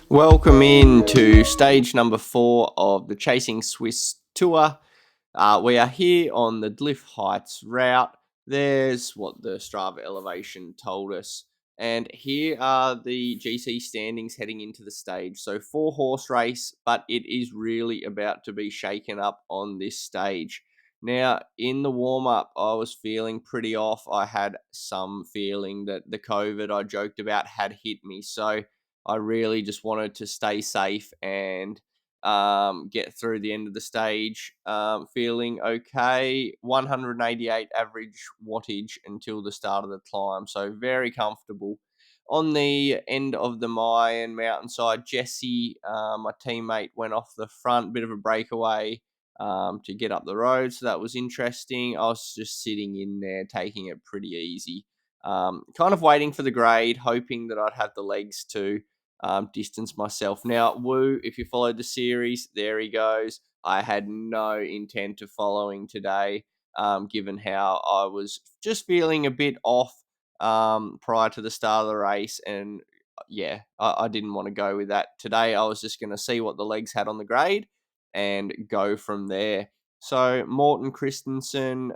Welcome in to stage number 4 of the Chasing Suisse tour. We are here on the Glyph Heights route. There's what the Strava elevation told us. And here are the GC standings heading into the stage. So 4-horse race, but it is really about to be shaken up on this stage. Now, in the warm-up, I was feeling pretty off. I had some feeling that the COVID I joked about had hit me. So I really just wanted to stay safe and get through the end of the stage feeling okay. 188 average wattage until the start of the climb, so very comfortable. On the end of the Mayan mountainside, Jesse, my teammate, went off the front, bit of a breakaway to get up the road, so that was interesting. I was just sitting in there, taking it pretty easy. Kind of waiting for the grade, hoping that I'd have the legs to distance myself. Now, Woo, if you followed the series, there he goes. I had no intent of following today, given how I was just feeling a bit off prior to the start of the race. And yeah, I didn't want to go with that. Today, I was just going to see what the legs had on the grade and go from there. So Morten Christensen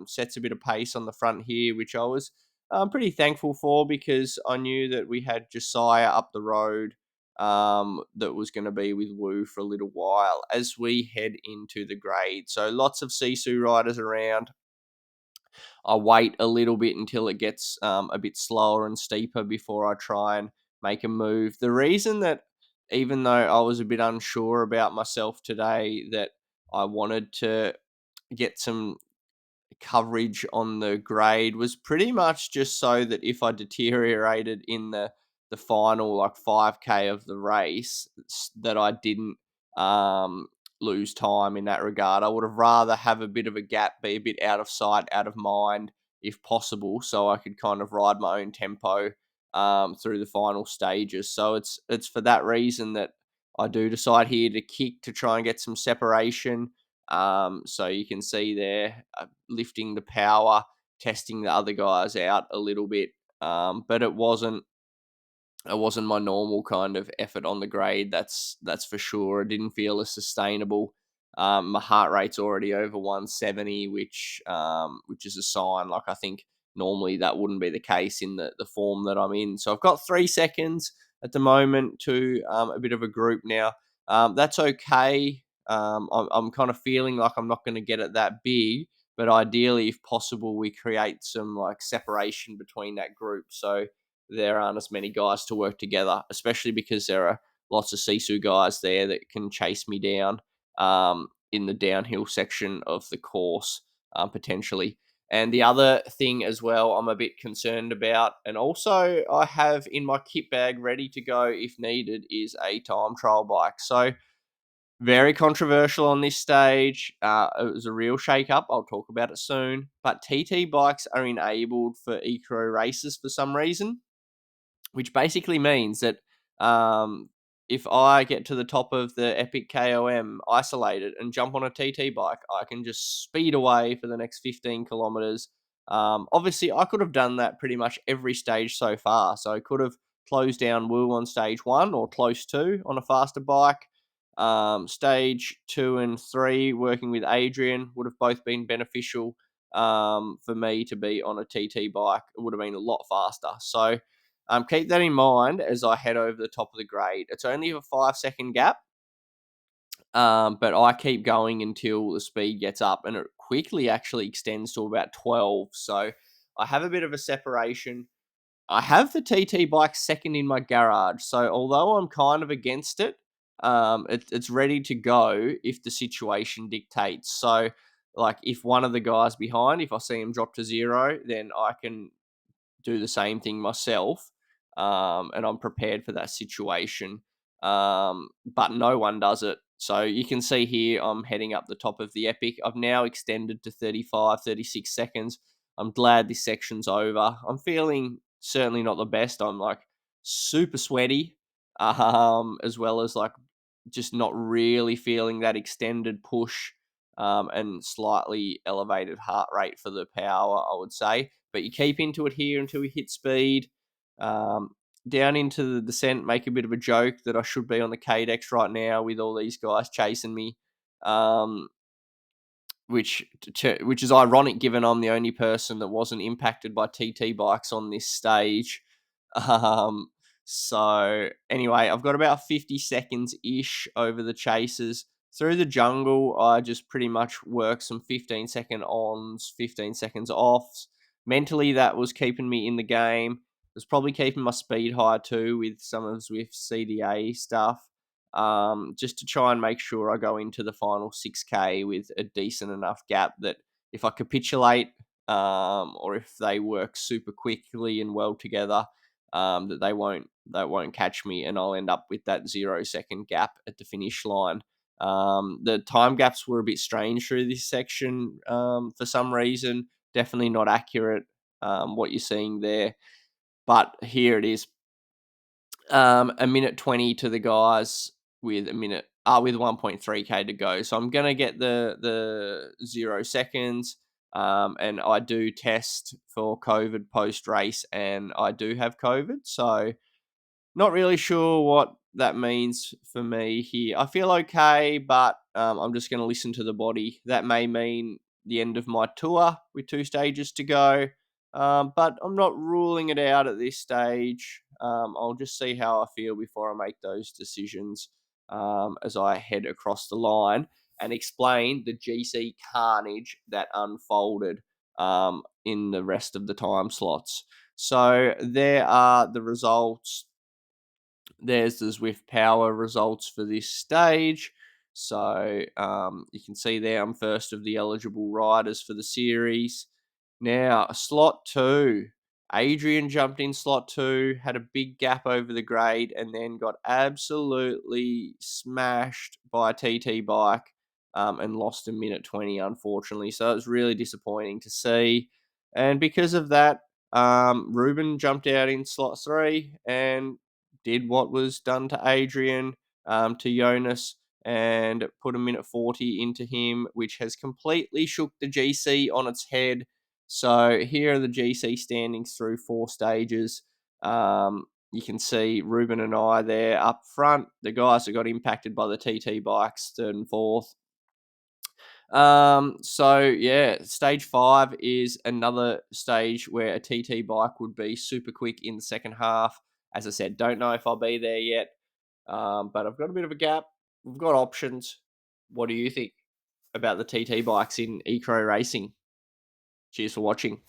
sets a bit of pace on the front here, which I was I'm pretty thankful for, because I knew that we had Josiah up the road that was going to be with Woo for a little while as we head into the grade. So lots of Sisu riders around. I wait a little bit until it gets a bit slower and steeper before I try and make a move. The reason that, even though I was a bit unsure about myself today, that I wanted to get some coverage on the grade was pretty much just so that if I deteriorated in the final like 5k of the race, that I didn't lose time in that regard. I would have rather have a bit of a gap, be a bit out of sight, out of mind if possible, so I could kind of ride my own tempo through the final stages. So it's for that reason that I do decide here to kick to try and get some separation. So you can see there, lifting the power, testing the other guys out a little bit. But it wasn't my normal kind of effort on the grade. That's for sure. It didn't feel as sustainable. My heart rate's already over 170, which is a sign. Like, I think normally that wouldn't be the case in the form that I'm in. So I've got 3 seconds at the moment to a bit of a group now. That's okay. I'm kind of feeling like I'm not going to get it that big, but ideally, if possible, we create some like separation between that group, so there aren't as many guys to work together, especially because there are lots of Sisu guys there that can chase me down in the downhill section of the course, potentially. And the other thing as well, I'm a bit concerned about, and also I have in my kit bag ready to go if needed, is a time trial bike. So very controversial on this stage. It was a real shake-up. I'll talk about it soon. But TT bikes are enabled for eco races for some reason, which basically means that if I get to the top of the Epic KOM isolated and jump on a TT bike, I can just speed away for the next 15 kilometers. Obviously, I could have done that pretty much every stage so far. So I could have closed down Woo on stage 1 or close to on a faster bike. Stage 2 and 3, working with Adrian, would have both been beneficial for me to be on a TT bike. It would have been a lot faster. So keep that in mind as I head over the top of the grade. It's only a 5-second gap, but I keep going until the speed gets up, and it quickly actually extends to about 12. So I have a bit of a separation. I have the TT bike second in my garage, so although I'm kind of against it, it's ready to go if the situation dictates. So, like, if one of the guys behind, if I see him drop to 0, then I can do the same thing myself, and I'm prepared for that situation. But no one does it. So you can see here I'm heading up the top of the Epic. I've now extended to 35, 36 seconds. I'm glad this section's over. I'm feeling certainly not the best. I'm like super sweaty, as well as like just not really feeling that extended push, and slightly elevated heart rate for the power, I would say. But you keep into it here until you hit speed. down into the descent, make a bit of a joke that I should be on the K-Dex right now with all these guys chasing me, which is ironic given I'm the only person that wasn't impacted by TT bikes on this stage. Um, so anyway, I've got about 50 seconds-ish over the chasers. Through the jungle, I just pretty much worked some 15-second ons, 15 seconds offs. Mentally, that was keeping me in the game. It was probably keeping my speed high too with some of Zwift's CDA stuff, just to try and make sure I go into the final 6K with a decent enough gap that if I capitulate, or if they work super quickly and well together, that they won't catch me, and I'll end up with that 0 second gap at the finish line. The time gaps were a bit strange through this section for some reason. Definitely not accurate, what you're seeing there. But here it is. A minute 20 to the guys with 1.3K to go. So I'm gonna get the 0 seconds. And I do test for COVID post race, and I do have COVID. So not really sure what that means for me here. I feel okay, but I'm just going to listen to the body. That may mean the end of my tour with 2 stages to go, but I'm not ruling it out at this stage. I'll just see how I feel before I make those decisions, as I head across the line and explain the GC carnage that unfolded in the rest of the time slots. So there are the results. There's the Zwift Power results for this stage. So you can see there I'm first of the eligible riders for the series. Now, slot 2. Adrian jumped in slot 2, had a big gap over the grade, and then got absolutely smashed by a TT bike, and lost a minute 20, unfortunately. So it was really disappointing to see. And because of that, Ruben jumped out in slot 3 and did what was done to Adrian, to Jonas, and put a minute 40 into him, which has completely shook the GC on its head. So here are the GC standings through 4 stages. You can see Ruben and I there up front. The guys that got impacted by the TT bikes, 3rd and 4th. So yeah, stage 5 is another stage where a TT bike would be super quick in the second half. As I said, don't know if I'll be there yet, but I've got a bit of a gap. We've got options. What do you think about the TT bikes in eco racing? Cheers for watching.